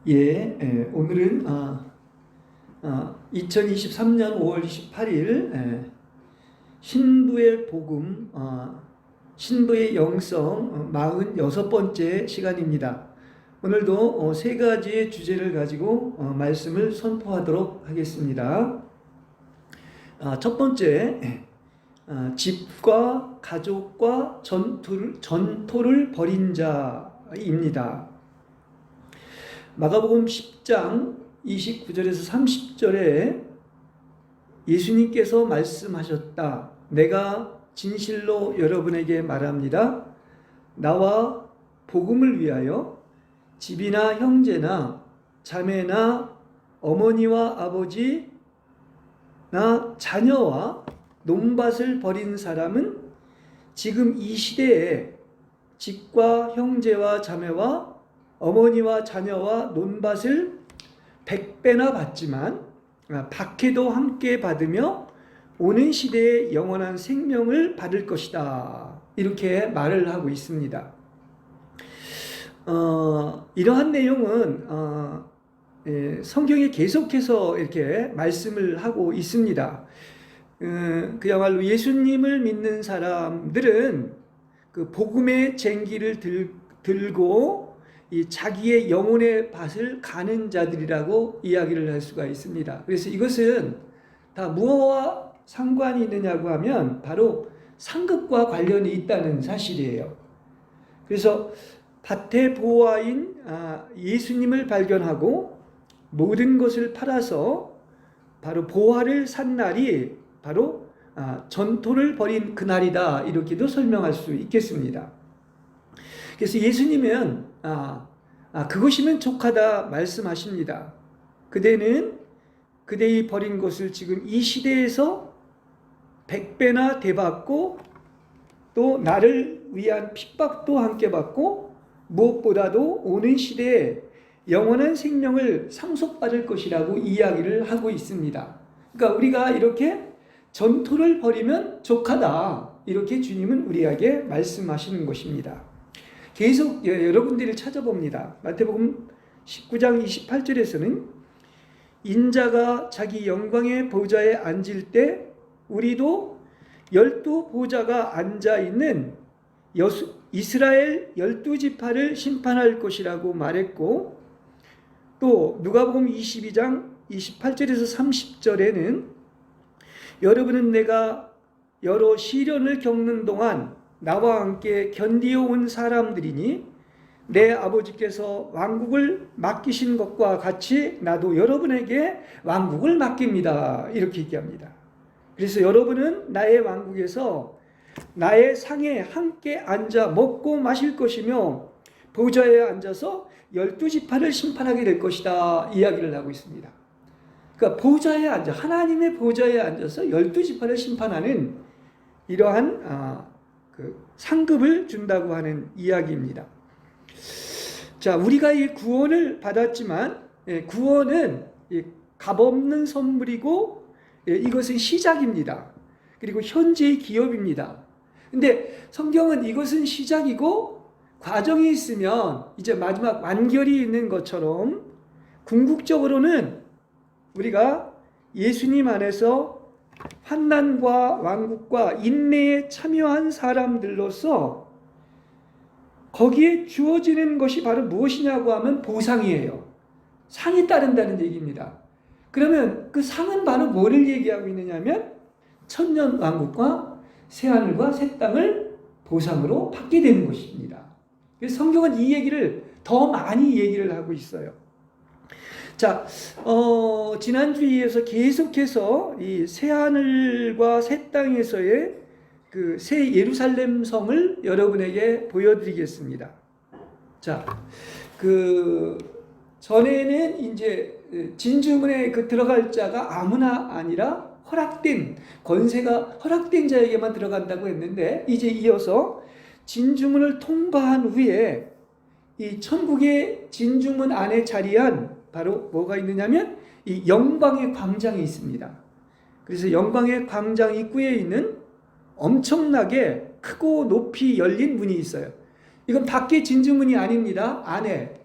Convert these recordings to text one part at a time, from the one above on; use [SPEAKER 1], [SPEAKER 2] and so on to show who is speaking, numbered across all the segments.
[SPEAKER 1] 오늘은 2023년 5월 28일 신부의 복음, 신부의 영성 46번째 시간입니다. 오늘도 세 가지의 주제를 가지고 말씀을 선포하도록 하겠습니다. 첫 번째, 집과 가족과 전토를 벌인 자입니다. 마가복음 10장 29절에서 30절에 예수님께서 말씀하셨다. 내가 진실로 여러분에게 말합니다. 나와 복음을 위하여 집이나 형제나 자매나 어머니와 아버지나 자녀와 논밭을 벌인 사람은 지금 이 시대에 집과 형제와 자매와 어머니와 자녀와 논밭을 100배나 받지만 박해도 함께 받으며 오는 시대에 영원한 생명을 받을 것이다. 이렇게 말을 하고 있습니다. 이러한 내용은 성경에 계속해서 이렇게 말씀을 하고 있습니다. 그야말로 예수님을 믿는 사람들은 그 복음의 쟁기를 들고 이 자기의 영혼의 밭을 가는 자들이라고 이야기를 할 수가 있습니다. 그래서 이것은 다 무엇과 상관이 있느냐고 하면 바로 상급과 관련이 있다는 사실이에요. 그래서 밭의 보화인 예수님을 발견하고 모든 것을 팔아서 바로 보화를 산 날이 바로 전토를 벌인 그날이다, 이렇게도 설명할 수 있겠습니다. 그래서 예수님은 그것이면 족하다 말씀하십니다. 그대는 그대의 벌인 것을 지금 이 시대에서 100배나 되받고 또 나를 위한 핍박도 함께 받고 무엇보다도 오는 시대에 영원한 생명을 상속받을 것이라고 이야기를 하고 있습니다. 그러니까 우리가 이렇게 전토를 벌이면 족하다, 이렇게 주님은 우리에게 말씀하시는 것입니다. 계속 여러분들을 찾아봅니다. 마태복음 19장 28절에서는 인자가 자기 영광의 보좌에 앉을 때 우리도 12보좌가 앉아있는 이스라엘 12지파를 심판할 것이라고 말했고, 또 누가복음 22장 28절에서 30절에는 여러분은 내가 여러 시련을 겪는 동안 나와 함께 견디어 온 사람들이니 내 아버지께서 왕국을 맡기신 것과 같이 나도 여러분에게 왕국을 맡깁니다, 이렇게 얘기합니다. 그래서 여러분은 나의 왕국에서 나의 상에 함께 앉아 먹고 마실 것이며 보좌에 앉아서 12지파를 심판하게 될 것이다, 이야기를 하고 있습니다. 그러니까 보좌에 앉아, 하나님의 보좌에 앉아서 12지파를 심판하는 이러한 상급을 준다고 하는 이야기입니다. 자, 우리가 이 구원을 받았지만 구원은 값없는 선물이고 이것은 시작입니다. 그리고 현재의 기업입니다. 근데 성경은 이것은 시작이고 과정이 있으면 이제 마지막 완결이 있는 것처럼 궁극적으로는 우리가 예수님 안에서 환난과 왕국과 인내에 참여한 사람들로서 거기에 주어지는 것이 바로 무엇이냐고 하면 보상이에요. 상이 따른다는 얘기입니다. 그러면 그 상은 바로 뭐를 얘기하고 있느냐면 천년 왕국과 새하늘과 새 땅을 보상으로 받게 되는 것입니다. 그래서 성경은 이 얘기를 더 많이 얘기를 하고 있어요. 자, 지난주에서 계속해서 이 새하늘과 새 땅에서의 그 새 예루살렘 성을 여러분에게 보여드리겠습니다. 자, 전에는 이제 진주문에 들어갈 자가 아무나 아니라 권세가 허락된 자에게만 들어간다고 했는데, 이제 이어서 진주문을 통과한 후에 이 천국의 진주문 안에 자리한 바로 뭐가 있느냐면 이 영광의 광장이 있습니다. 그래서 영광의 광장 입구에 있는 엄청나게 크고 높이 열린 문이 있어요. 이건 밖에 진주문이 아닙니다. 안에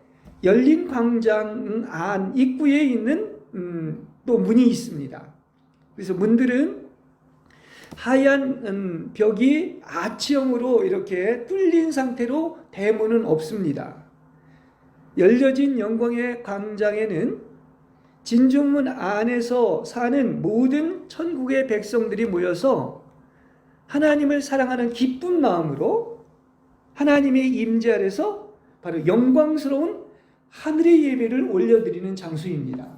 [SPEAKER 1] 열린 광장 안 입구에 있는 또 문이 있습니다. 그래서 문들은 하얀 벽이 아치형으로 이렇게 뚫린 상태로 대문은 없습니다. 열려진 영광의 광장에는 진중문 안에서 사는 모든 천국의 백성들이 모여서 하나님을 사랑하는 기쁜 마음으로 하나님의 임재 아래서 바로 영광스러운 하늘의 예배를 올려드리는 장소입니다.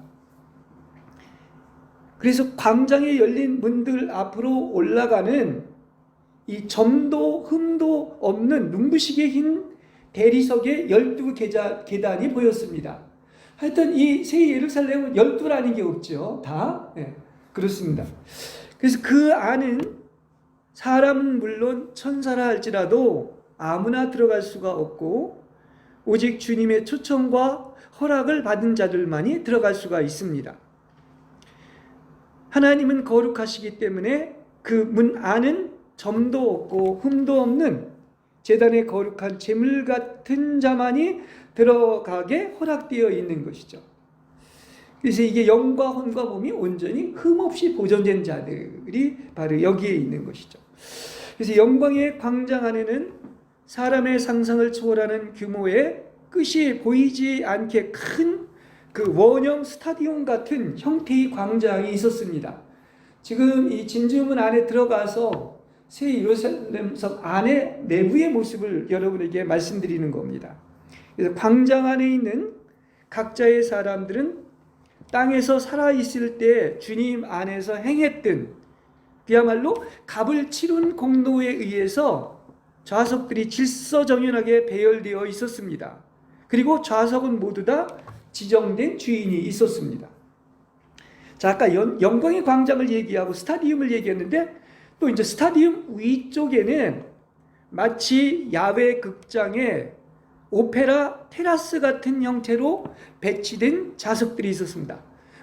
[SPEAKER 1] 그래서 광장에 열린 문들 앞으로 올라가는 이 점도 흠도 없는 눈부시게 흰 대리석의 12계단이 보였습니다. 하여튼 이 새 예루살렘은 12라는 게 없죠. 다 그렇습니다. 그래서 그 안은 사람은 물론 천사라 할지라도 아무나 들어갈 수가 없고 오직 주님의 초청과 허락을 받은 자들만이 들어갈 수가 있습니다. 하나님은 거룩하시기 때문에 그 문 안은 점도 없고 흠도 없는 제단의 거룩한 제물 같은 자만이 들어가게 허락되어 있는 것이죠. 그래서 이게 영과 혼과 몸이 온전히 흠없이 보존된 자들이 바로 여기에 있는 것이죠. 그래서 영광의 광장 안에는 사람의 상상을 초월하는 규모의 끝이 보이지 않게 큰 그 원형 스타디움 같은 형태의 광장이 있었습니다. 지금 이 진주문 안에 들어가서 새 예루살렘 성 안의 내부의 모습을 여러분에게 말씀드리는 겁니다. 그래서 광장 안에 있는 각자의 사람들은 땅에서 살아있을 때 주님 안에서 행했던 그야말로 값을 치른 공로에 의해서 좌석들이 질서정연하게 배열되어 있었습니다. 그리고 좌석은 모두 다 지정된 주인이 있었습니다. 자, 아까 영광의 광장을 얘기하고 스타디움을 얘기했는데 또 이제 스타디움 위쪽에는 마치 야외 극장에 오페라 테라스 같은 형태로 배치된 좌석들이 있었습니다.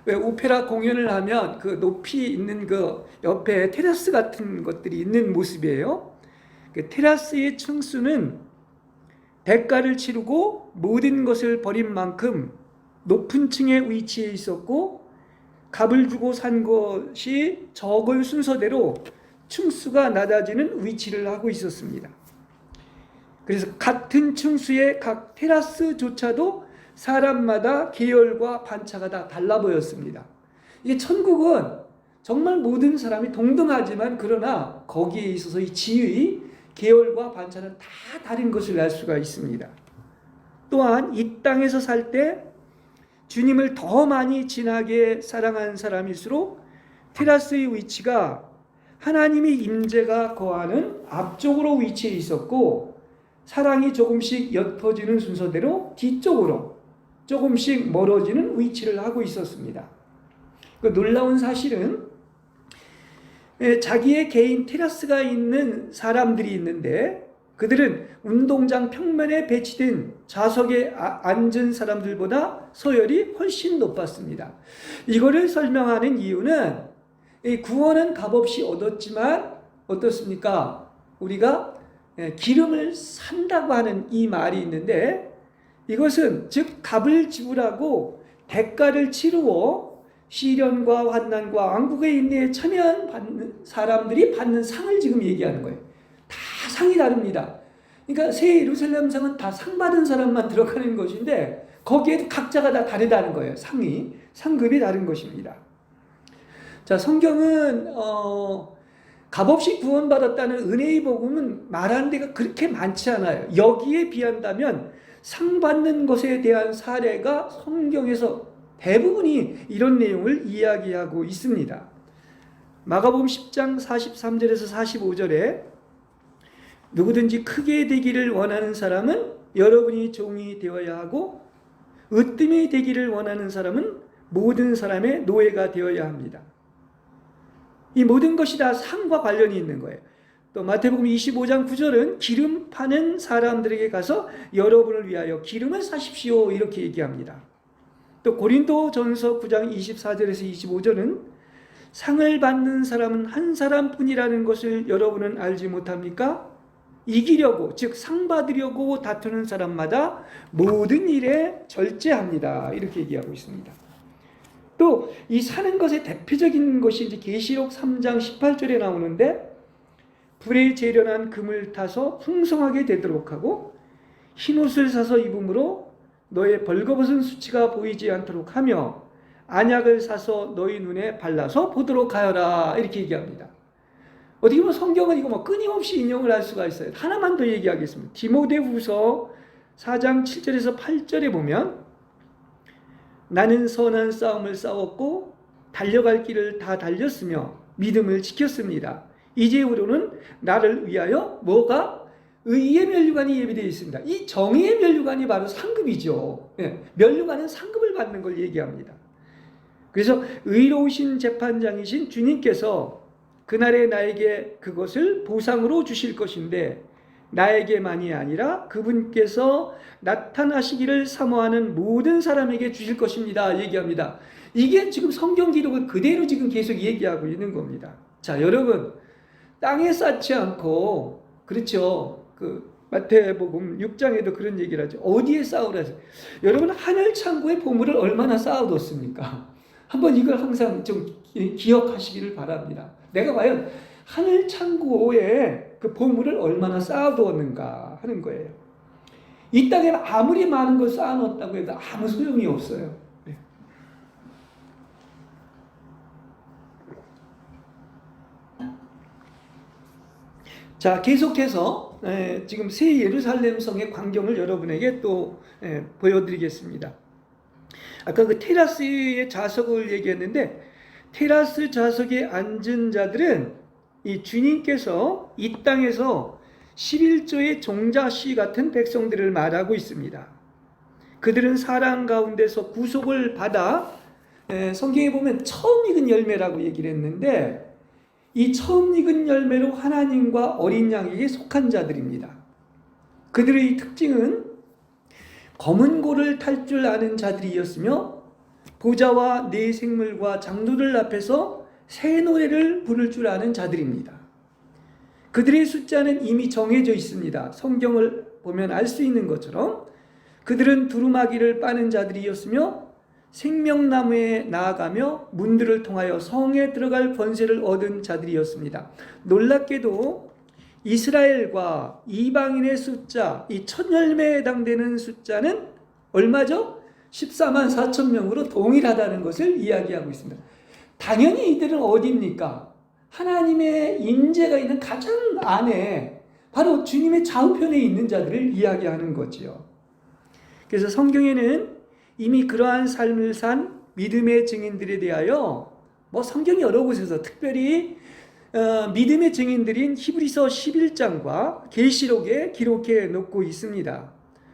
[SPEAKER 1] 왜 오페라 공연을 하면 그 높이 있는 그 옆에 테라스 같은 것들이 있는 모습이에요. 그 테라스의 층수는 대가를 치르고 모든 것을 버린 만큼 높은 층에 위치해 있었고 값을 주고 산 것이 적을 순서대로 층수가 낮아지는 위치를 하고 있었습니다. 그래서 같은 층수의 각 테라스조차도 사람마다 계열과 반차가 다 달라 보였습니다. 이게 천국은 정말 모든 사람이 동등하지만 그러나 거기에 있어서 이 지위, 계열과 반차는 다 다른 것을 알 수가 있습니다. 또한 이 땅에서 살 때 주님을 더 많이 진하게 사랑한 사람일수록 테라스의 위치가 하나님의 임재가 거하는 앞쪽으로 위치해 있었고 사랑이 조금씩 옅어지는 순서대로 뒤쪽으로 조금씩 멀어지는 위치를 하고 있었습니다. 그 놀라운 사실은 자기의 개인 테라스가 있는 사람들이 있는데 그들은 운동장 평면에 배치된 좌석에 앉은 사람들보다 서열이 훨씬 높았습니다. 이거를 설명하는 이유는 구원은 값없이 얻었지만 어떻습니까? 우리가 기름을 산다고 하는 이 말이 있는데 이것은 즉 값을 지불하고 대가를 치루어 시련과 환난과 왕국의 인내에 참여한 사람들이 받는 상을 지금 얘기하는 거예요. 다 상이 다릅니다. 그러니까 새 예루살렘 성은 다 상 받은 사람만 들어가는 것인데 거기에도 각자가 다 다르다는 거예요. 상급이 다른 것입니다. 자, 성경은 값없이 구원받았다는 은혜의 복음은 말하는 데가 그렇게 많지 않아요. 여기에 비한다면 상 받는 것에 대한 사례가 성경에서 대부분이 이런 내용을 이야기하고 있습니다. 마가복음 10장 43절에서 45절에 누구든지 크게 되기를 원하는 사람은 여러분이 종이 되어야 하고 으뜸이 되기를 원하는 사람은 모든 사람의 노예가 되어야 합니다. 이 모든 것이 다 상과 관련이 있는 거예요. 또 마태복음 25장 9절은 기름 파는 사람들에게 가서 여러분을 위하여 기름을 사십시오 이렇게 얘기합니다. 또 고린도전서 9장 24절에서 25절은 상을 받는 사람은 한 사람뿐이라는 것을 여러분은 알지 못합니까? 이기려고, 즉 상 받으려고 다투는 사람마다 모든 일에 절제합니다. 이렇게 얘기하고 있습니다. 또 이 사는 것의 대표적인 것이 이제 계시록 3장 18절에 나오는데, 불에 재련한 금을 타서 풍성하게 되도록 하고 흰옷을 사서 입음으로 너의 벌거벗은 수치가 보이지 않도록 하며 안약을 사서 너희 눈에 발라서 보도록 하여라. 이렇게 얘기합니다. 어떻게 보면 성경은 이거 끊임없이 인용을 할 수가 있어요. 하나만 더 얘기하겠습니다. 디모데후서 4장 7절에서 8절에 보면 나는 선한 싸움을 싸웠고 달려갈 길을 다 달렸으며 믿음을 지켰습니다. 이제후로는 나를 위하여 뭐가? 의의 면류관이 예비되어 있습니다. 이 정의의 면류관이 바로 상급이죠. 면류관은 상급을 받는 걸 얘기합니다. 그래서 의로우신 재판장이신 주님께서 그날에 나에게 그것을 보상으로 주실 것인데 나에게만이 아니라 그분께서 나타나시기를 사모하는 모든 사람에게 주실 것입니다. 얘기합니다. 이게 지금 성경 기록을 그대로 지금 계속 얘기하고 있는 겁니다. 자, 여러분, 땅에 쌓지 않고, 그렇죠? 마태복음 6장에도 그런 얘기를 하죠. 어디에 쌓으라 해서. 여러분, 하늘 창고에 보물을 얼마나 쌓아뒀습니까? 한번 이걸 항상 좀 기억하시기를 바랍니다. 내가 과연 하늘 창고에 그 보물을 얼마나 쌓아두었는가 하는 거예요. 이 땅에는 아무리 많은 걸 쌓아놓았다고 해도 아무 소용이 없어요. 자, 계속해서 지금 새 예루살렘 성의 광경을 여러분에게 또 보여드리겠습니다. 아까 그 테라스의 좌석을 얘기했는데, 테라스 좌석에 앉은 자들은 이 주님께서 이 땅에서 11조의 종자씨 같은 백성들을 말하고 있습니다. 그들은 사랑 가운데서 구속을 받아, 성경에 보면 처음 익은 열매라고 얘기를 했는데, 이 처음 익은 열매로 하나님과 어린 양에게 속한 자들입니다. 그들의 특징은 검은 고를 탈 줄 아는 자들이었으며 보좌와 네 생물과 장로들 앞에서 새 노래를 부를 줄 아는 자들입니다. 그들의 숫자는 이미 정해져 있습니다. 성경을 보면 알 수 있는 것처럼 그들은 두루마기를 빠는 자들이었으며 생명나무에 나아가며 문들을 통하여 성에 들어갈 권세를 얻은 자들이었습니다. 놀랍게도 이스라엘과 이방인의 숫자, 이 첫 열매에 해당되는 숫자는 얼마죠? 14만 4천 명으로 동일하다는 것을 이야기하고 있습니다. 당연히 이들은 어디입니까? 하나님의 임재가 있는 가장 안에, 바로 주님의 좌우편에 있는 자들을 이야기하는 거지요. 그래서 성경에는 이미 그러한 삶을 산 믿음의 증인들에 대하여 성경이 여러 곳에서 특별히 믿음의 증인들인 히브리서 11장과 계시록에 기록해 놓고 있습니다.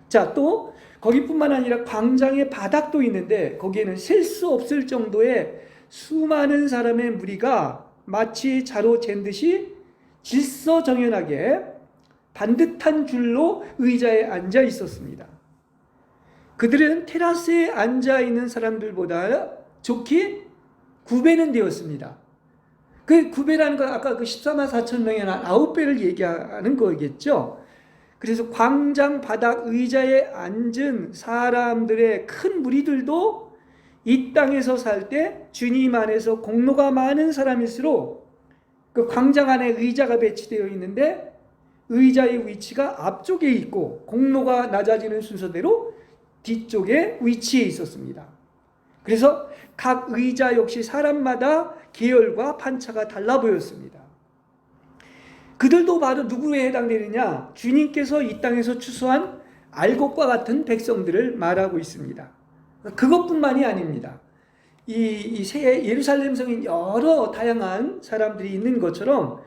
[SPEAKER 1] 자, 또 거기뿐만 아니라 광장의 바닥도 있는데 거기에는 셀 수 없을 정도의 수많은 사람의 무리가 마치 자로 잰 듯이 질서정연하게 반듯한 줄로 의자에 앉아 있었습니다. 그들은 테라스에 앉아 있는 사람들보다 좋게 구배는 되었습니다. 그 구배라는 건 아까 그 14만 4천 명의 9배를 얘기하는 거겠죠. 그래서 광장 바닥 의자에 앉은 사람들의 큰 무리들도 이 땅에서 살 때 주님 안에서 공로가 많은 사람일수록 그 광장 안에 의자가 배치되어 있는데 의자의 위치가 앞쪽에 있고 공로가 낮아지는 순서대로 뒤쪽에 위치해 있었습니다. 그래서 각 의자 역시 사람마다 계열과 판차가 달라 보였습니다. 그들도 바로 누구에 해당되느냐? 주님께서 이 땅에서 추수한 알곡과 같은 백성들을 말하고 있습니다. 그것뿐만이 아닙니다. 이 새 예루살렘 성인 여러 다양한 사람들이 있는 것처럼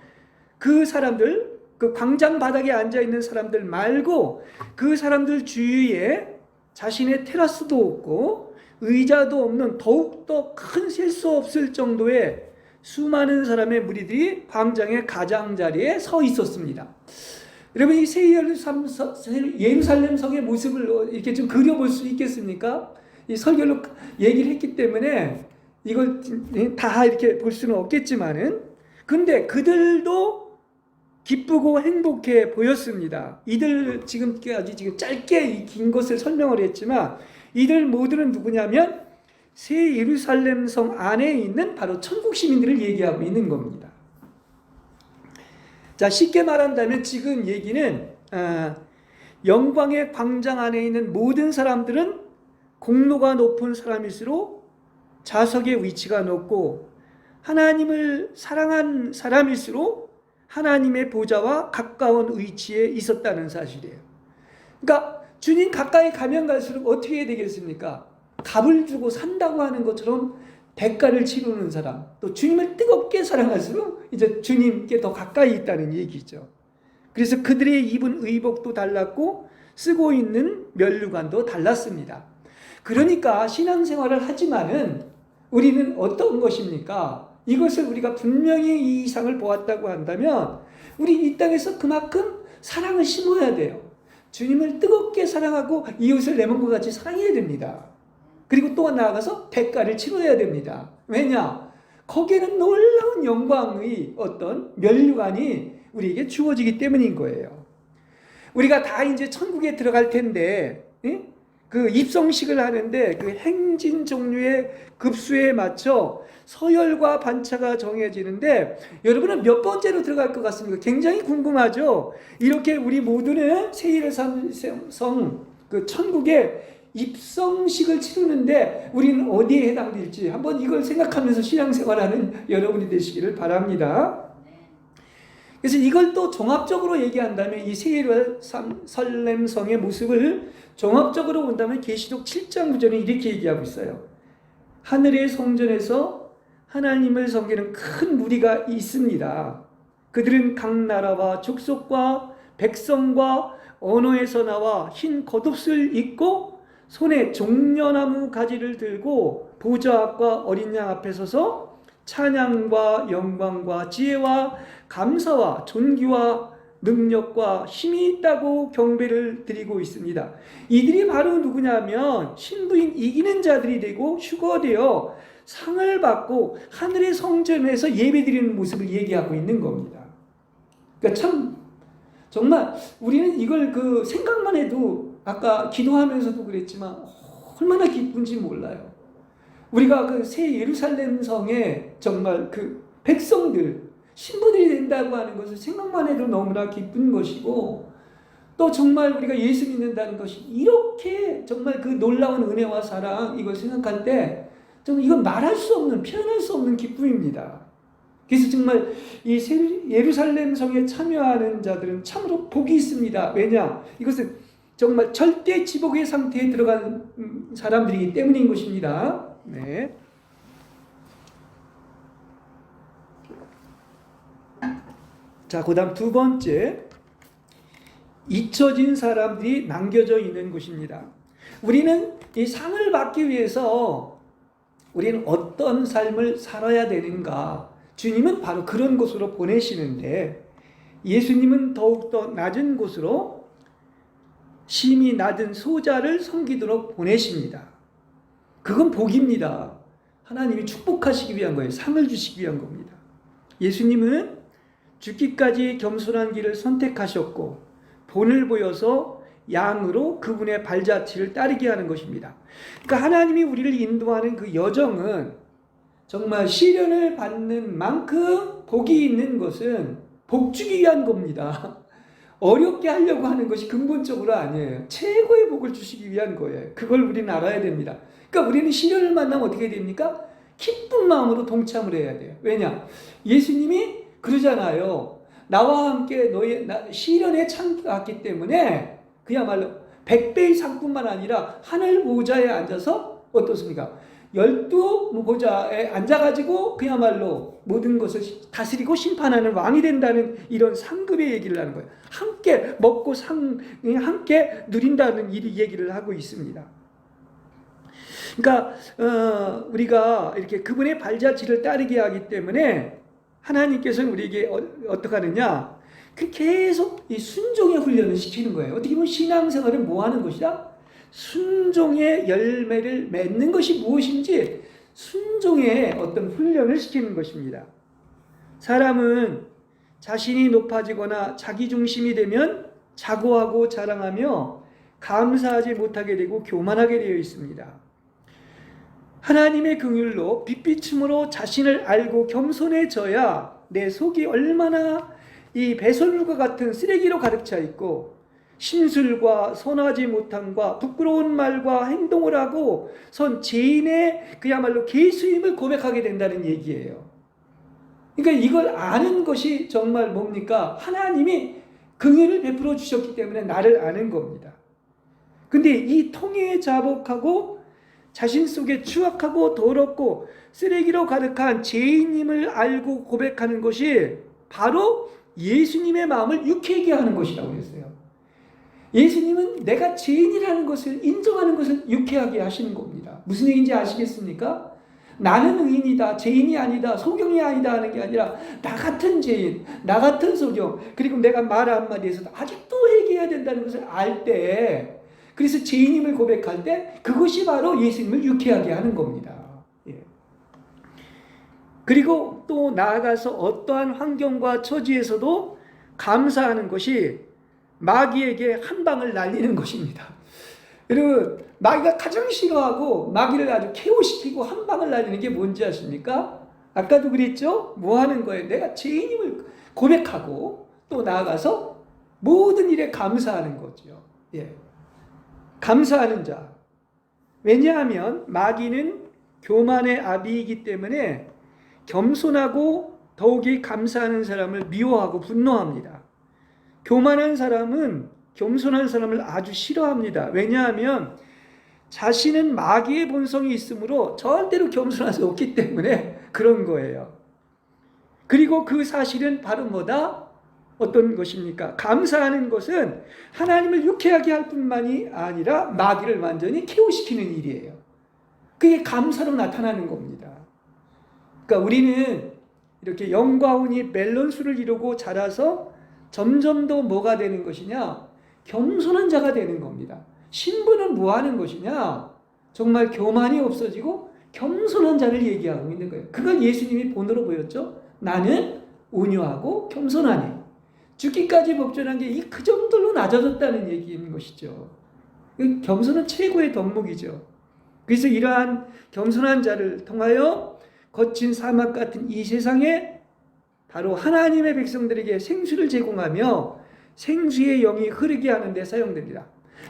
[SPEAKER 1] 그 사람들, 그 광장 바닥에 앉아 있는 사람들 말고 그 사람들 주위에 자신의 테라스도 없고 의자도 없는 더욱더 큰 셀 수 없을 정도의 수많은 사람의 무리들이 광장의 가장자리에 서 있었습니다. 여러분, 이 새 예루살렘 성의 모습을 이렇게 좀 그려볼 수 있겠습니까? 이 설교로 얘기를 했기 때문에 이걸 다 이렇게 볼 수는 없겠지만은, 근데 그들도 기쁘고 행복해 보였습니다. 이들 지금까지 짧게 이 긴 것을 설명을 했지만 이들 모두는 누구냐면 새 예루살렘 성 안에 있는 바로 천국 시민들을 얘기하고 있는 겁니다. 자, 쉽게 말한다면 지금 얘기는 영광의 광장 안에 있는 모든 사람들은 공로가 높은 사람일수록 좌석의 위치가 높고 하나님을 사랑한 사람일수록 하나님의 보좌와 가까운 위치에 있었다는 사실이에요. 그러니까 주님 가까이 가면 갈수록 어떻게 해야 되겠습니까? 값을 주고 산다고 하는 것처럼 대가를 치르는 사람, 또 주님을 뜨겁게 사랑할수록 이제 주님께 더 가까이 있다는 얘기죠. 그래서 그들의 입은 의복도 달랐고 쓰고 있는 면류관도 달랐습니다. 그러니까 신앙생활을 하지만은 우리는 어떤 것입니까? 이것을 우리가 분명히 이 이상을 보았다고 한다면 우리 이 땅에서 그만큼 사랑을 심어야 돼요. 주님을 뜨겁게 사랑하고 이웃을 내 몸과 같이 사랑해야 됩니다. 그리고 또 나아가서 대가를 치러야 됩니다. 왜냐? 거기에는 놀라운 영광의 어떤 면류관이 우리에게 주어지기 때문인 거예요. 우리가 다 이제 천국에 들어갈 텐데, 그 입성식을 하는데 그 행진 종류의 급수에 맞춰 서열과 반차가 정해지는데 여러분은 몇 번째로 들어갈 것 같습니까? 굉장히 궁금하죠? 이렇게 우리 모두는 새 예루살렘 그 천국에 입성식을 치르는데 우리는 어디에 해당될지 한번 이걸 생각하면서 신앙생활하는 여러분이 되시기를 바랍니다. 그래서 이걸 또 종합적으로 얘기한다면 이 새 예루살렘 성의 모습을 종합적으로 본다면 계시록 7장 9절에 이렇게 얘기하고 있어요. 하늘의 성전에서 하나님을 섬기는 큰 무리가 있습니다. 그들은 각 나라와 족속과 백성과 언어에서 나와 흰 겉옷을 입고 손에 종려나무 가지를 들고 보좌 앞과 어린 양 앞에 서서 찬양과 영광과 지혜와 감사와 존귀와 능력과 힘이 있다고 경배를 드리고 있습니다. 이들이 바로 누구냐면 신부인 이기는 자들이 되고 휴거되어 상을 받고 하늘의 성전에서 예배드리는 모습을 얘기하고 있는 겁니다. 그러니까 참 정말 우리는 이걸 그 생각만 해도 아까 기도하면서도 그랬지만 얼마나 기쁜지 몰라요. 우리가 그 새 예루살렘 성에 정말 그 백성들 신부들이 된다고 하는 것을 생각만 해도 너무나 기쁜 것이고 또 정말 우리가 예수 믿는다는 것이 이렇게 정말 그 놀라운 은혜와 사랑 이걸 생각할 때 정말 이건 말할 수 없는 표현할 수 없는 기쁨입니다. 그래서 정말 이 예루살렘 성에 참여하는 자들은 참으로 복이 있습니다. 왜냐? 이것은 정말 절대 지복의 상태에 들어간 사람들이기 때문인 것입니다. 네. 자, 그 다음 두 번째, 잊혀진 사람들이 남겨져 있는 곳입니다. 우리는 이 상을 받기 위해서 우리는 어떤 삶을 살아야 되는가? 주님은 바로 그런 곳으로 보내시는데 예수님은 더욱더 낮은 곳으로 심히 낮은 소자를 섬기도록 보내십니다. 그건 복입니다. 하나님이 축복하시기 위한 거예요. 상을 주시기 위한 겁니다. 예수님은 죽기까지 겸손한 길을 선택하셨고 본을 보여서 양으로 그분의 발자취를 따르게 하는 것입니다. 그러니까 하나님이 우리를 인도하는 그 여정은 정말 시련을 받는 만큼 복이 있는 것은 복 주기 위한 겁니다. 어렵게 하려고 하는 것이 근본적으로 아니에요. 최고의 복을 주시기 위한 거예요. 그걸 우리는 알아야 됩니다. 그러니까 우리는 시련을 만나면 어떻게 됩니까? 기쁜 마음으로 동참을 해야 돼요. 왜냐? 예수님이 그러잖아요. 나와 함께 너희 시련에 참갔기 때문에 그야말로 100배의 상뿐만 아니라 하늘 보좌에 앉아서 어떻습니까? 12보좌에 앉아가지고 그야말로 모든 것을 다스리고 심판하는 왕이 된다는 이런 상급의 얘기를 하는 거예요. 함께 먹고 함께 누린다는 이 얘기를 하고 있습니다. 그러니까 우리가 이렇게 그분의 발자취를 따르게 하기 때문에 하나님께서는 우리에게 어떻게 하느냐? 계속 이 순종의 훈련을 시키는 거예요. 어떻게 보면 신앙생활은 뭐 하는 것이다? 순종의 열매를 맺는 것이 무엇인지 순종의 어떤 훈련을 시키는 것입니다. 사람은 자신이 높아지거나 자기중심이 되면 자고하고 자랑하며 감사하지 못하게 되고 교만하게 되어 있습니다. 하나님의 긍휼로 빛비춤으로 자신을 알고 겸손해져야 내 속이 얼마나 이 배설물과 같은 쓰레기로 가득 차 있고 신술과 선하지 못함과 부끄러운 말과 행동을 하고 선 죄인의 그야말로 개수임을 고백하게 된다는 얘기예요. 그러니까 이걸 아는 것이 정말 뭡니까? 하나님이 긍휼을 베풀어 주셨기 때문에 나를 아는 겁니다. 근데 이 통해에 자복하고 자신 속에 추악하고 더럽고 쓰레기로 가득한 죄인임을 알고 고백하는 것이 바로 예수님의 마음을 유쾌하게 하는 것이라고 했어요. 예수님은 내가 죄인이라는 것을 인정하는 것을 유쾌하게 하시는 겁니다. 무슨 얘기인지 아시겠습니까? 나는 의인이다, 죄인이 아니다, 소경이 아니다 하는 게 아니라 나 같은 죄인, 나 같은 소경, 그리고 내가 말 한마디에서 아직도 회개해야 된다는 것을 알 때, 그래서 죄인임을 고백할 때 그것이 바로 예수님을 유쾌하게 하는 겁니다. 예. 그리고 또 나아가서 어떠한 환경과 처지에서도 감사하는 것이 마귀에게 한 방을 날리는 것입니다. 여러분, 마귀가 가장 싫어하고 마귀를 아주 KO시키고 한 방을 날리는 게 뭔지 아십니까? 아까도 그랬죠? 뭐 하는 거예요? 내가 죄인임을 고백하고 또 나아가서 모든 일에 감사하는 거죠. 예. 감사하는 자. 왜냐하면 마귀는 교만의 아비이기 때문에 겸손하고 더욱이 감사하는 사람을 미워하고 분노합니다. 교만한 사람은 겸손한 사람을 아주 싫어합니다. 왜냐하면 자신은 마귀의 본성이 있으므로 절대로 겸손할 수 없기 때문에 그런 거예요. 그리고 그 사실은 바로 뭐다? 어떤 것입니까? 감사하는 것은 하나님을 유쾌하게 할 뿐만이 아니라 마귀를 완전히 KO시키는 일이에요. 그게 감사로 나타나는 겁니다. 그러니까 우리는 이렇게 영과운이 밸런스를 이루고 자라서 점점 더 뭐가 되는 것이냐? 겸손한 자가 되는 겁니다. 신부는 뭐 하는 것이냐? 정말 교만이 없어지고 겸손한 자를 얘기하고 있는 거예요. 그걸 예수님이 본으로 보였죠. 나는 온유하고 겸손하니. 죽기까지 복종한 게 그 정도로 낮아졌다는 얘기인 것이죠. 겸손은 최고의 덕목이죠. 그래서 이러한 겸손한 자를 통하여 거친 사막 같은 이 세상에 바로 하나님의 백성들에게 생수를 제공하며 생수의 영이 흐르게 하는 데 사용됩니다.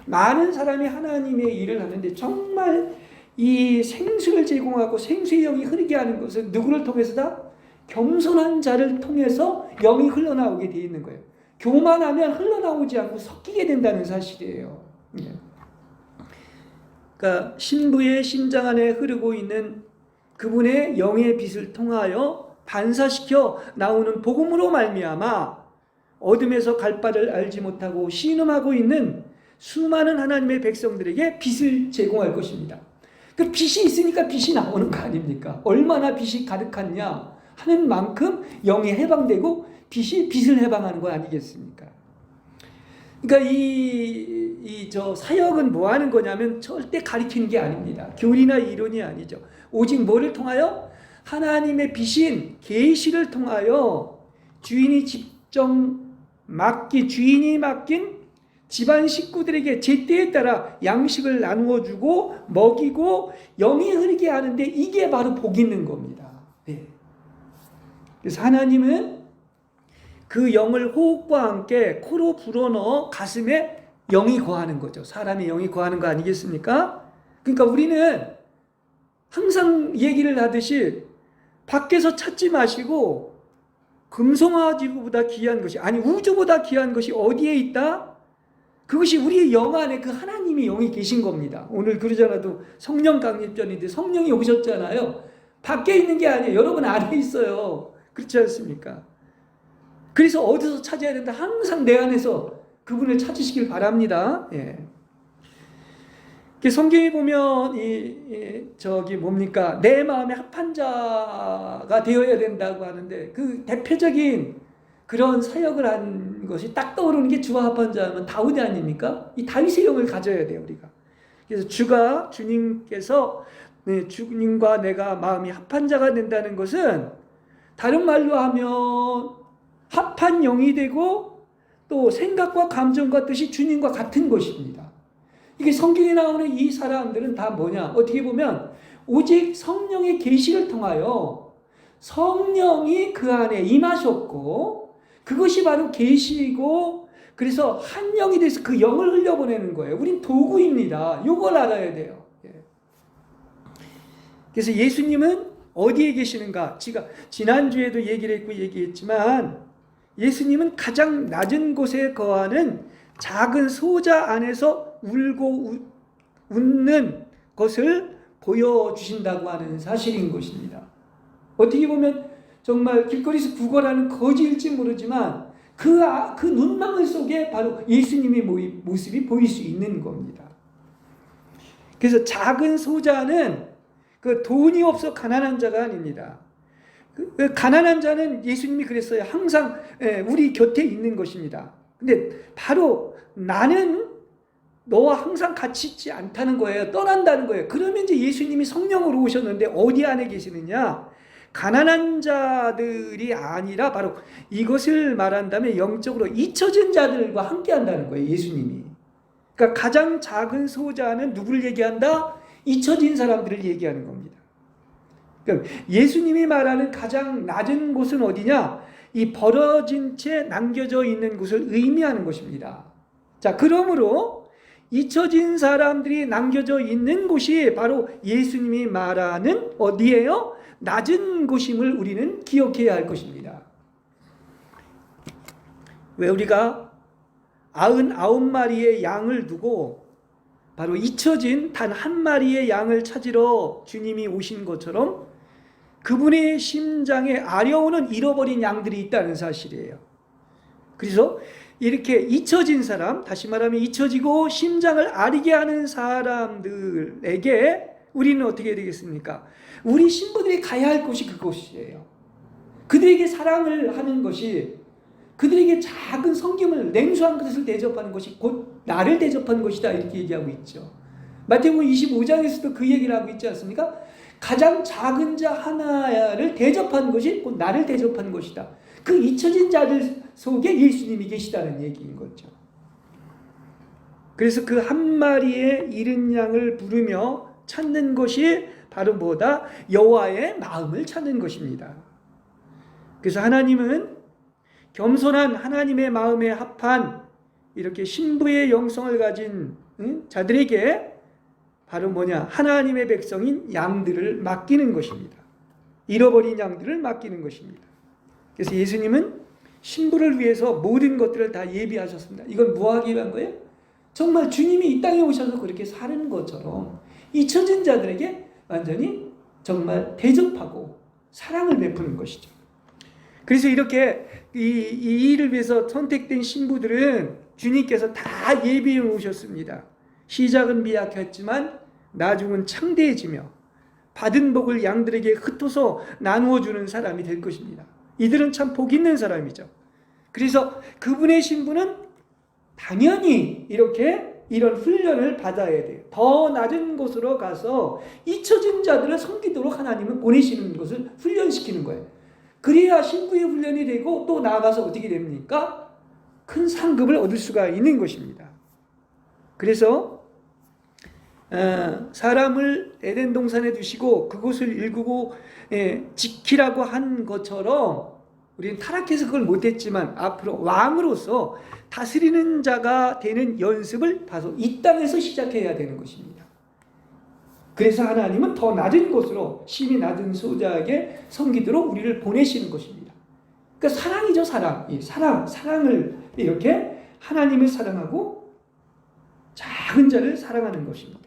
[SPEAKER 1] 많은 사람이 하나님의 일을 하는데 정말 이 생수를 제공하고 생수의 영이 흐르게 하는 것은 누구를 통해서다? 겸손한 자를 통해서 영이 흘러나오게 되어 있는 거예요. 교만하면 흘러나오지 않고 섞이게 된다는 사실이에요. 그러니까 신부의 심장 안에 흐르고 있는 그분의 영의 빛을 통하여 반사시켜 나오는 복음으로 말미암아 어둠에서 갈 바를 알지 못하고 신음하고 있는 수많은 하나님의 백성들에게 빛을 제공할 것입니다. 그 빛이 있으니까 빛이 나오는 거 아닙니까? 얼마나 빛이 가득하냐 하는 만큼 영이 해방되고 빛이 빛을 해방하는 거 아니겠습니까? 그러니까 저 사역은 뭐 하는 거냐면 절대 가리키는 게 아닙니다. 교리나 이론이 아니죠. 오직 뭐를 통하여? 하나님의 빛인 계시를 통하여 주인이 맡긴 집안 식구들에게 제때에 따라 양식을 나누어 주고 먹이고 영이 흐르게 하는데 이게 바로 복 있는 겁니다. 네. 그래서 하나님은 그 영을 호흡과 함께 코로 불어넣어 가슴에 영이 거하는 거죠. 사람이 영이 거하는 거 아니겠습니까? 그러니까 우리는 항상 얘기를 하듯이 밖에서 찾지 마시고 금송아지보다 귀한 것이 아니 우주보다 귀한 것이 어디에 있다? 그것이 우리의 영 안에 그 하나님의 영이 계신 겁니다. 오늘 그러잖아도 성령 강림전인데 성령이 오셨잖아요. 밖에 있는 게 아니에요. 여러분 안에 있어요. 그렇지 않습니까? 그래서 어디서 찾아야 된다? 항상 내 안에서 그분을 찾으시길 바랍니다. 예. 성경에 보면 뭡니까? 내 마음에 합한 자가 되어야 된다고 하는데 그 대표적인 그런 사역을 한 것이 딱 떠오르는 게 주와 합한 자면 다윗이 아닙니까? 이 다윗의 영을 가져야 돼요, 우리가. 그래서 주님께서 주님과 내가 마음이 합한 자가 된다는 것은 다른 말로 하면 합한 영이 되고 또 생각과 감정과 뜻이 주님과 같은 것입니다. 이게 성경에 나오는 이 사람들은 다 뭐냐? 어떻게 보면 오직 성령의 계시를 통하여 성령이 그 안에 임하셨고 그것이 바로 계시고 그래서 한 영이 돼서 그 영을 흘려보내는 거예요. 우린 도구입니다. 이걸 알아야 돼요. 그래서 예수님은 어디에 계시는가? 제가 지난주에도 얘기를 했고 얘기했지만 예수님은 가장 낮은 곳에 거하는 작은 소자 안에서 울고 웃는 것을 보여주신다고 하는 사실인 것입니다. 어떻게 보면 정말 길거리에서 구걸하는 거지일지 모르지만 그 눈망울 속에 바로 예수님의 모습이 보일 수 있는 겁니다. 그래서 작은 소자는 그 돈이 없어 가난한 자가 아닙니다. 그 가난한 자는 예수님이 그랬어요. 항상 우리 곁에 있는 것입니다. 근데 바로 나는 너와 항상 같이 있지 않다는 거예요. 떠난다는 거예요. 그러면 이제 예수님이 성령으로 오셨는데 어디 안에 계시느냐? 가난한 자들이 아니라 바로 이것을 말한다면 영적으로 잊혀진 자들과 함께 한다는 거예요. 예수님이. 그러니까 가장 작은 소자는 누구를 얘기한다? 잊혀진 사람들을 얘기하는 겁니다. 그러니까 예수님이 말하는 가장 낮은 곳은 어디냐? 이 벌어진 채 남겨져 있는 곳을 의미하는 것입니다. 자, 그러므로 잊혀진 사람들이 남겨져 있는 곳이 바로 예수님이 말하는 어디예요? 낮은 곳임을 우리는 기억해야 할 것입니다. 왜 우리가 99마리의 양을 두고 바로 잊혀진 단 한 마리의 양을 찾으러 주님이 오신 것처럼 그분의 심장에 아려오는 잃어버린 양들이 있다는 사실이에요. 그래서 이렇게 잊혀진 사람, 다시 말하면 잊혀지고 심장을 아리게 하는 사람들에게 우리는 어떻게 해야 되겠습니까? 우리 신부들이 가야 할 곳이 그곳이에요. 그들에게 사랑을 하는 것이, 그들에게 작은 성김을 냉수한 그릇을 대접하는 것이 곧 나를 대접하는 것이다, 이렇게 얘기하고 있죠. 마태복음 25장에서도 그 얘기를 하고 있지 않습니까? 가장 작은 자 하나를 대접하는 것이 곧 나를 대접하는 것이다. 그 잊혀진 자들 속에 예수님이 계시다는 얘기인 거죠. 그래서 그 한 마리의 잃은 양을 부르며 찾는 것이 바로 뭐다? 여호와의 마음을 찾는 것입니다. 그래서 하나님은 겸손한 하나님의 마음에 합한 이렇게 신부의 영성을 가진 자들에게 바로 뭐냐? 하나님의 백성인 양들을 맡기는 것입니다. 잃어버린 양들을 맡기는 것입니다. 그래서 예수님은 신부를 위해서 모든 것들을 다 예비하셨습니다. 이건 뭐하기 위한 거예요? 정말 주님이 이 땅에 오셔서 그렇게 사는 것처럼 잊혀진 자들에게 완전히 정말 대접하고 사랑을 베푸는 것이죠. 그래서 이렇게 이 일을 위해서 선택된 신부들은 주님께서 다 예비해 놓으셨습니다. 시작은 미약했지만 나중은 창대해지며 받은 복을 양들에게 흩어서 나누어 주는 사람이 될 것입니다. 이들은 참 복 있는 사람이죠. 그래서 그분의 신부는 당연히 이런 훈련을 받아야 돼요. 더 낮은 곳으로 가서 잊혀진 자들을 섬기도록 하나님은 보내시는 것을 훈련시키는 거예요. 그래야 신부의 훈련이 되고 또 나아가서 어떻게 됩니까? 큰 상급을 얻을 수가 있는 것입니다. 그래서 사람을 에덴 동산에 두시고 그곳을 일구고 지키라고 한 것처럼 우리는 타락해서 그걸 못했지만 앞으로 왕으로서 다스리는 자가 되는 연습을 바로 이 땅에서 시작해야 되는 것입니다. 그래서 하나님은 더 낮은 곳으로 심히 낮은 소자에게 섬기도록 우리를 보내시는 것입니다. 그러니까 사랑이죠, 사랑. 사랑을 이렇게 하나님을 사랑하고 작은 자를 사랑하는 것입니다.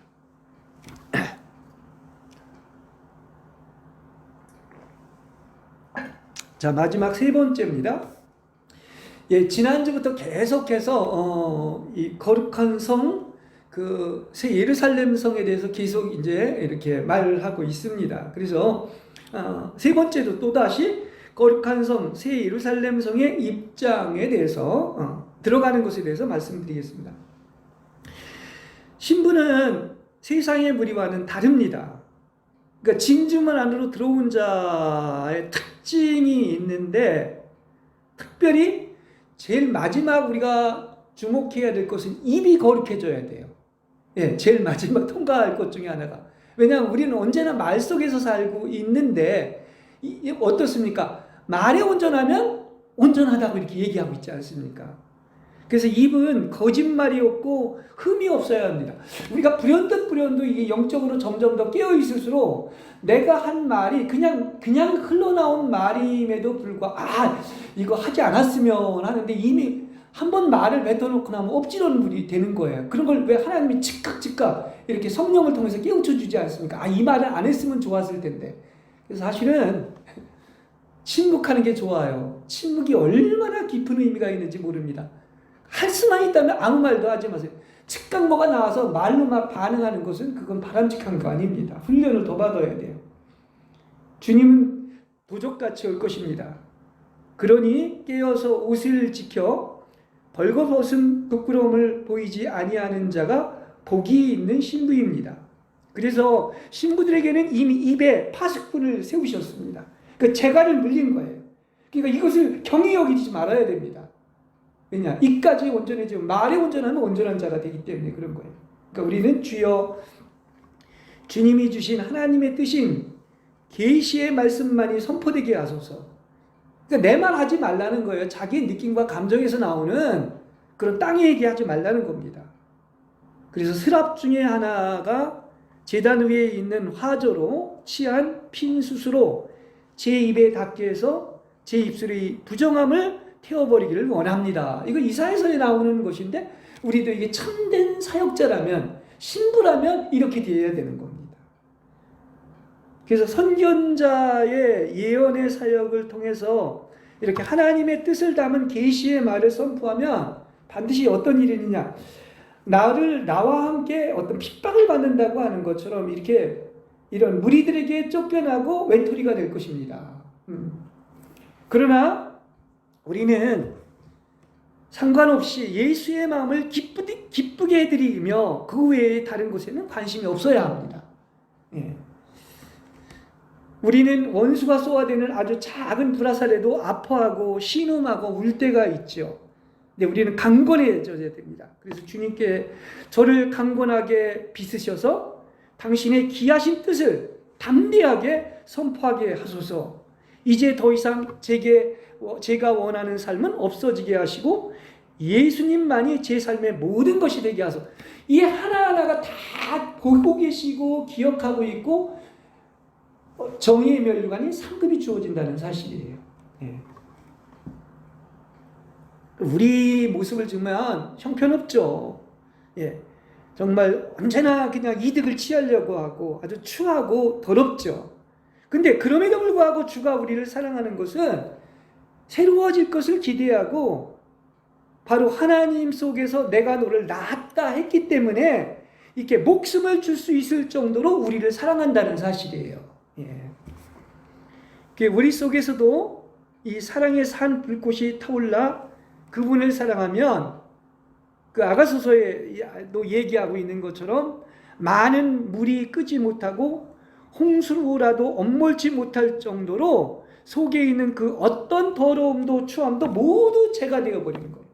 [SPEAKER 1] 자, 마지막 세 번째입니다. 지난주부터 계속해서 이 거룩한 성, 그 새 예루살렘 성에 대해서 계속 이제 이렇게 말을 하고 있습니다. 그래서 세 번째도 또 다시 거룩한 성, 새 예루살렘 성의 입장에 대해서 들어가는 것에 대해서 말씀드리겠습니다. 신부는 세상의 무리와는 다릅니다. 그러니까 진주문 안으로 들어온 자의 특징이 있는데 특별히 제일 마지막 우리가 주목해야 될 것은 입이 거룩해져야 돼요. 예, 제일 마지막 통과할 것 중에 하나가. 왜냐하면 우리는 언제나 말 속에서 살고 있는데 어떻습니까? 말에 온전하면 온전하다고 이렇게 얘기하고 있지 않습니까? 그래서 입은 거짓말이 없고 흠이 없어야 합니다. 우리가 불현듯 이게 영적으로 점점 더 깨어 있을수록 내가 한 말이 그냥 흘러나온 말임에도 불구하고 이거 하지 않았으면 하는데 이미 한 번 말을 뱉어놓고 나면 엎지르는 분이 되는 거예요. 그런 걸 왜 하나님이 즉각 이렇게 성령을 통해서 깨우쳐 주지 않습니까? 이 말을 안 했으면 좋았을 텐데. 그래서 사실은 침묵하는 게 좋아요. 침묵이 얼마나 깊은 의미가 있는지 모릅니다. 할 수만 있다면 아무 말도 하지 마세요. 즉각 뭐가 나와서 말로만 반응하는 것은 그건 바람직한 거 아닙니다. 훈련을 더 받아야 돼요. 주님은 도적같이 올 것입니다. 그러니 깨어서 옷을 지켜 벌거벗은 부끄러움을 보이지 아니하는 자가 복이 있는 신부입니다. 그래서 신부들에게는 이미 입에 파수꾼을 세우셨습니다. 그 재갈을 물린 거예요. 그러니까 이것을 경히 여기지 말아야 됩니다. 왜냐? 입까지 온전해지면 말에 온전하면 온전한 자가 되기 때문에 그런 거예요. 그러니까 우리는 주여 주님이 주신 하나님의 뜻인 계시의 말씀만이 선포되게 하소서. 그러니까 내 말 하지 말라는 거예요. 자기 느낌과 감정에서 나오는 그런 땅의 얘기하지 말라는 겁니다. 그래서 스랍 중에 하나가 제단 위에 있는 화저로 취한 핀 숯으로 제 입에 닿게 해서 제 입술의 부정함을 태워버리기를 원합니다. 이거 이사야서에 나오는 것인데 우리도 이게 참된 사역자라면 신부라면 이렇게 되어야 되는 겁니다. 그래서 선견자의 예언의 사역을 통해서 이렇게 하나님의 뜻을 담은 계시의 말을 선포하면 반드시 어떤 일이 있느냐, 나와 함께 어떤 핍박을 받는다고 하는 것처럼 이렇게 이런 무리들에게 쫓겨나고 외톨이가 될 것입니다. 그러나 우리는 상관없이 예수의 마음을 기쁘게 해드리며 그 외에 다른 곳에는 관심이 없어야 합니다. 예. 우리는 원수가 쏘아대는 아주 작은 불화살에도 아파하고 신음하고 울 때가 있죠. 근데 우리는 강건해져야 됩니다. 그래서 주님께 저를 강건하게 빚으셔서 당신의 귀하신 뜻을 담대하게 선포하게 하소서. 이제 더 이상 제가 원하는 삶은 없어지게 하시고 예수님만이 제 삶의 모든 것이 되게 하소서. 이 하나하나가 다 보고 계시고 기억하고 있고 정의의 면류관이 상급이 주어진다는 사실이에요. 예. 우리 모습을 보면 형편없죠. 예. 정말 언제나 그냥 이득을 취하려고 하고 아주 추하고 더럽죠. 근데 그럼에도 불구하고 주가 우리를 사랑하는 것은 새로워질 것을 기대하고 바로 하나님 속에서 내가 너를 낳았다 했기 때문에 이렇게 목숨을 줄 수 있을 정도로 우리를 사랑한다는 사실이에요. 예. 우리 속에서도 이 사랑의 산 불꽃이 타올라 그분을 사랑하면 그 아가서서에도 얘기하고 있는 것처럼 많은 물이 끄지 못하고 홍수로라도 엄몰지 못할 정도로 속에 있는 그 어떤 더러움도 추함도 모두 제가 되어버리는 거예요.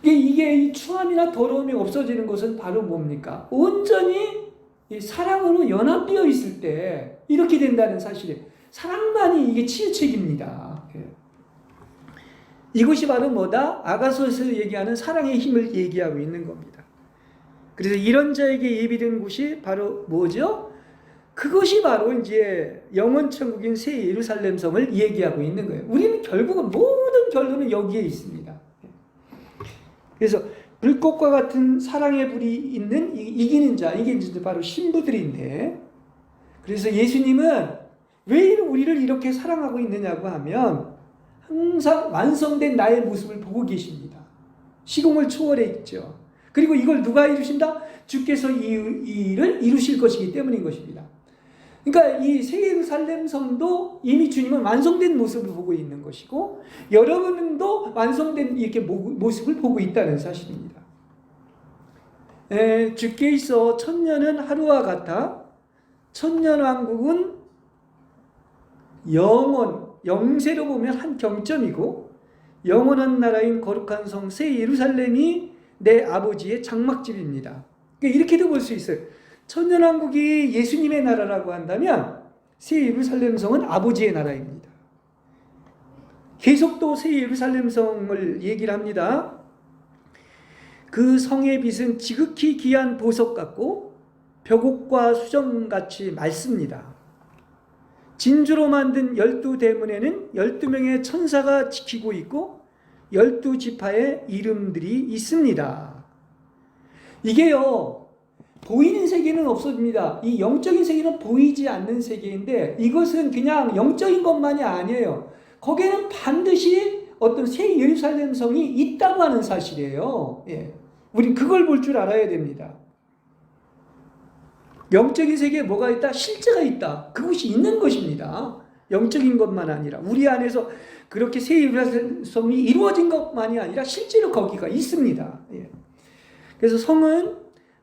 [SPEAKER 1] 이게 이 추함이나 더러움이 없어지는 것은 바로 뭡니까? 온전히 이 사랑으로 연합되어 있을 때 이렇게 된다는 사실이에요. 사랑만이 이게 치유책입니다. 이것이 바로 뭐다? 아가서에서 얘기하는 사랑의 힘을 얘기하고 있는 겁니다. 그래서 이런 자에게 예비된 곳이 바로 뭐죠? 그것이 바로 이제 영원 천국인 새 예루살렘 성을 얘기하고 있는 거예요. 우리는 결국은 모든 결론은 여기에 있습니다. 그래서 불꽃과 같은 사랑의 불이 있는 이기는 자, 이게 이제 바로 신부들인데, 그래서 예수님은 왜 우리를 이렇게 사랑하고 있느냐고 하면 항상 완성된 나의 모습을 보고 계십니다. 시공을 초월해 있죠. 그리고 이걸 누가 이루신다? 주께서 이 일을 이루실 것이기 때문인 것입니다. 그러니까 이 새 예루살렘 성도 이미 주님은 완성된 모습을 보고 있는 것이고 여러분도 완성된 이렇게 모습을 보고 있다는 사실입니다. 주께 있어 천년은 하루와 같아 천년왕국은 영세로 보면 한 경점이고 영원한 나라인 거룩한 성 새 예루살렘이 내 아버지의 장막집입니다. 이렇게도 볼 수 있어요. 천년왕국이 예수님의 나라라고 한다면 새 예루살렘 성은 아버지의 나라입니다. 계속 또 새 예루살렘 성을 얘기를 합니다. 그 성의 빛은 지극히 귀한 보석 같고 벽옥과 수정같이 맑습니다. 진주로 만든 12대문에는 12명의 천사가 지키고 있고 12지파의 이름들이 있습니다. 이게요, 보이는 세계는 없습니다. 이 영적인 세계는 보이지 않는 세계인데 이것은 그냥 영적인 것만이 아니에요. 거기에는 반드시 어떤 새 예루살렘 성이 있다고 하는 사실이에요. 예. 우린 그걸 볼 줄 알아야 됩니다. 영적인 세계에 뭐가 있다? 실제가 있다. 그것이 있는 것입니다. 영적인 것만 아니라 우리 안에서 그렇게 새 예루살렘 성이 이루어진 것만이 아니라 실제로 거기가 있습니다. 예. 그래서 성은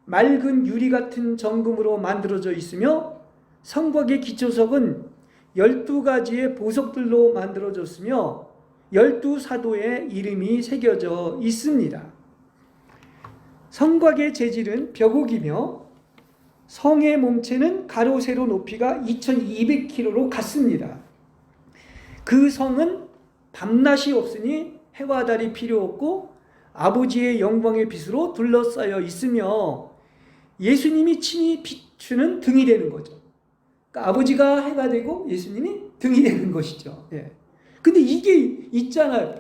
[SPEAKER 1] 맑은 유리 같은 정금으로 만들어져 있으며 성곽의 기초석은 12가지의 보석들로 만들어졌으며 12사도의 이름이 새겨져 있습니다. 성곽의 재질은 벽옥이며 성의 몸체는 가로 세로 높이가 2200km로 같습니다. 그 성은 밤낮이 없으니 해와 달이 필요 없고 아버지의 영광의 빛으로 둘러싸여 있으며 예수님이 친히 비추는 등이 되는 거죠. 그러니까 아버지가 해가 되고 예수님이 등이 되는 것이죠. 예. 근데 이게 있잖아요.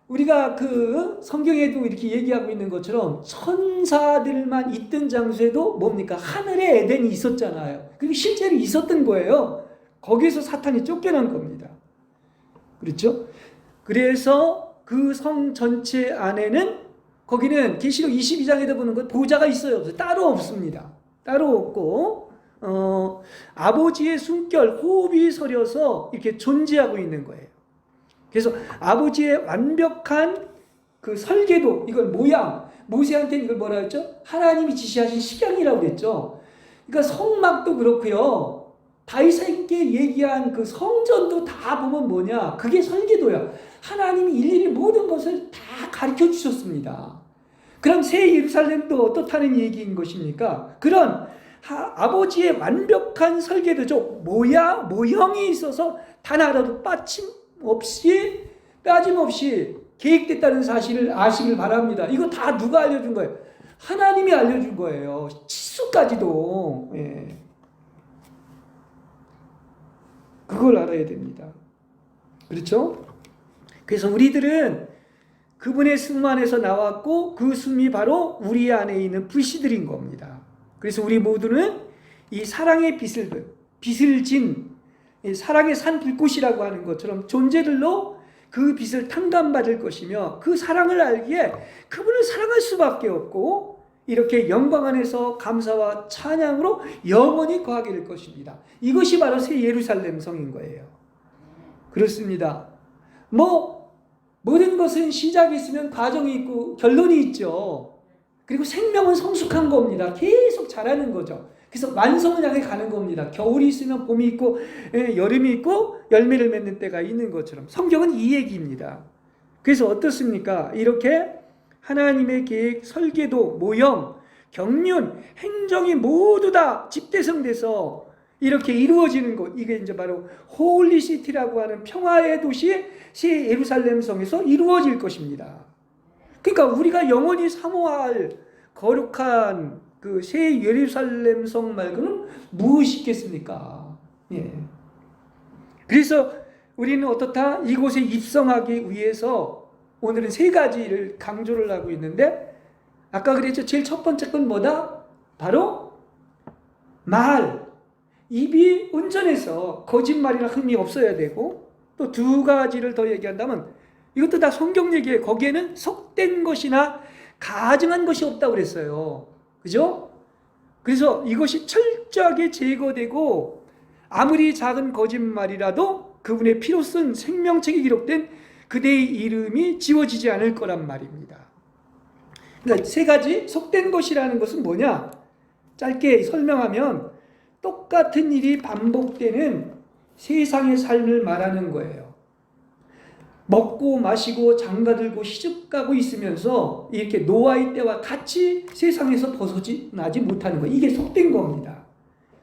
[SPEAKER 1] 우리가 그 성경에도 이렇게 얘기하고 있는 것처럼 천사들만 있던 장소에도 뭡니까? 하늘에 에덴이 있었잖아요. 그게 실제로 있었던 거예요. 거기에서 사탄이 쫓겨난 겁니다. 그렇죠? 그래서 그 성 전체 안에는 거기는 계시록 22장에도 보는 것 보좌가 있어요? 없어요? 따로 없습니다. 따로 없고 아버지의 숨결, 호흡이 서려서 이렇게 존재하고 있는 거예요. 그래서 아버지의 완벽한 그 설계도, 이걸 모양, 모세한테는 이걸 뭐라 했죠? 하나님이 지시하신 식양이라고 했죠. 그러니까 성막도 그렇고요. 다윗에게 얘기한 그 성전도 다 보면 뭐냐? 그게 설계도야. 하나님이 일일이 모든 것을 다 가르쳐 주셨습니다. 그럼 새 예루살렘도 어떻다는 얘기인 것입니까? 그런 아버지의 완벽한 설계도죠. 모형이 있어서 단 하나도 빠짐없이 계획됐다는 사실을 아시길 바랍니다. 이거 다 누가 알려준 거예요? 하나님이 알려준 거예요. 치수까지도. 예. 그걸 알아야 됩니다. 그렇죠? 그래서 우리들은 그분의 숨 안에서 나왔고 그 숨이 바로 우리 안에 있는 불씨들인 겁니다. 그래서 우리 모두는 이 사랑의 빛을 진 사랑의 산 불꽃이라고 하는 것처럼 존재들로 그 빛을 탕감받을 것이며 그 사랑을 알기에 그분을 사랑할 수밖에 없고 이렇게 영광 안에서 감사와 찬양으로 영원히 거하게 될 것입니다. 이것이 바로 새 예루살렘 성인 거예요. 그렇습니다. 모든 것은 시작이 있으면 과정이 있고 결론이 있죠. 그리고 생명은 성숙한 겁니다. 계속 자라는 거죠. 그래서 완성을 향해 가는 겁니다. 겨울이 있으면 봄이 있고 여름이 있고 열매를 맺는 때가 있는 것처럼 성경은 이 얘기입니다. 그래서 어떻습니까? 이렇게 하나님의 계획, 설계도, 모형, 경륜, 행정이 모두 다 집대성돼서 이렇게 이루어지는 것, 이게 이제 바로 홀리시티라고 하는 평화의 도시 새 예루살렘 성에서 이루어질 것입니다. 그러니까 우리가 영원히 사모할 거룩한 그 새 예루살렘 성 말고는 무엇이 있겠습니까? 예. 그래서 우리는 어떻다? 이곳에 입성하기 위해서 오늘은 세 가지를 강조를 하고 있는데, 아까 그랬죠? 제일 첫 번째 건 뭐다? 바로 말. 입이 온전해서 거짓말이나 흠이 없어야 되고, 또 두 가지를 더 얘기한다면 이것도 다 성경 얘기예요. 거기에는 속된 것이나 가증한 것이 없다고 그랬어요. 그죠? 그래서 이것이 철저하게 제거되고 아무리 작은 거짓말이라도 그분의 피로 쓴 생명책에 기록된 그대의 이름이 지워지지 않을 거란 말입니다. 그러니까 세 가지 속된 것이라는 것은 뭐냐? 짧게 설명하면 똑같은 일이 반복되는 세상의 삶을 말하는 거예요. 먹고 마시고 장가들고 시집가고 있으면서 이렇게 노아의 때와 같이 세상에서 벗어나지 못하는 거예요. 이게 속된 겁니다.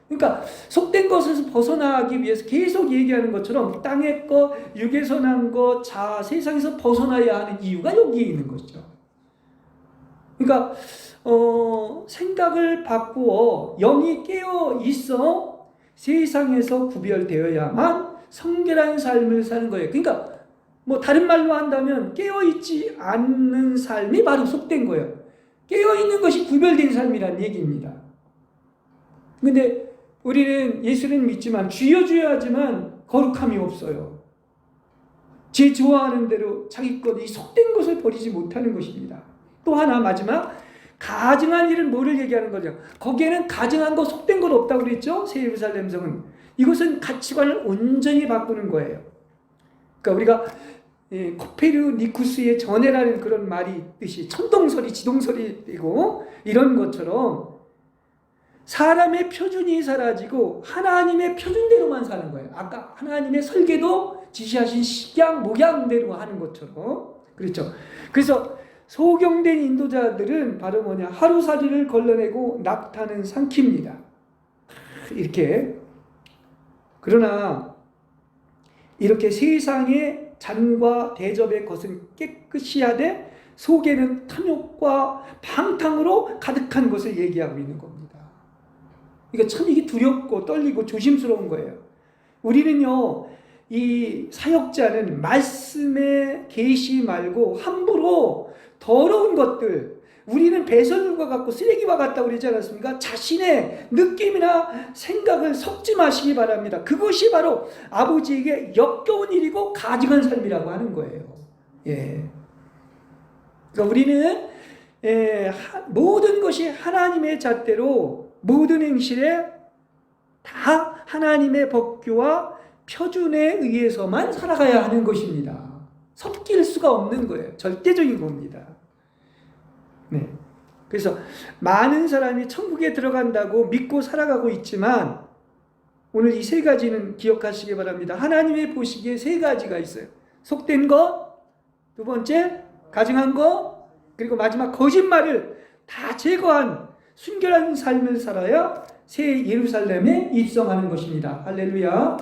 [SPEAKER 1] 그러니까 속된 것에서 벗어나기 위해서 계속 얘기하는 것처럼 땅의 것, 육에서 난 것, 세상에서 벗어나야 하는 이유가 여기에 있는 거죠. 그러니까 생각을 바꾸어 영이 깨어 있어 세상에서 구별되어야만 성결한 삶을 사는 거예요. 그러니까 뭐 다른 말로 한다면 깨어있지 않는 삶이 바로 속된 거예요. 깨어있는 것이 구별된 삶이란 얘기입니다. 근데 우리는 예수는 믿지만 주여 주여 하지만 거룩함이 없어요. 제 좋아하는 대로 자기 것, 이 속된 것을 버리지 못하는 것입니다. 또 하나 마지막, 가증한 일은 뭐를 얘기하는 거죠? 거기에는 가증한 것, 속된 것 없다고 그랬죠? 새 예루살렘 성은. 이것은 가치관을 온전히 바꾸는 거예요. 그러니까 우리가 코페르니쿠스의 전해라는 그런 말이 있듯이 천동설이 지동설이 되고 이런 것처럼 사람의 표준이 사라지고 하나님의 표준대로만 사는 거예요. 아까 하나님의 설계도 지시하신 식양, 목양대로 하는 것처럼. 그렇죠. 그래서 소경된 인도자들은 바로 뭐냐, 하루살이를 걸러내고 낙타는 삼킵니다. 이렇게. 그러나 이렇게 세상의 잔과 대접의 것은 깨끗이 하되 속에는 탐욕과 방탕으로 가득한 것을 얘기하고 있는 겁니다. 그러니까 참 이게 두렵고 떨리고 조심스러운 거예요. 우리는요, 이 사역자는 말씀의 계시 말고 함부로 더러운 것들, 우리는 배설물과 같고 쓰레기와 같다고 그러지 않았습니까? 자신의 느낌이나 생각을 섞지 마시기 바랍니다. 그것이 바로 아버지에게 역겨운 일이고 가증한 삶이라고 하는 거예요. 예. 그러니까 우리는 모든 것이 하나님의 잣대로 모든 행실에 다 하나님의 법규와 표준에 의해서만 살아가야 하는 것입니다. 섞일 수가 없는 거예요. 절대적인 겁니다. 네. 그래서 많은 사람이 천국에 들어간다고 믿고 살아가고 있지만 오늘 이 세 가지는 기억하시기 바랍니다. 하나님의 보시기에 세 가지가 있어요. 속된 것, 두 번째 가증한 것, 그리고 마지막 거짓말을 다 제거한 순결한 삶을 살아야 새 예루살렘에 입성하는 것입니다. 할렐루야.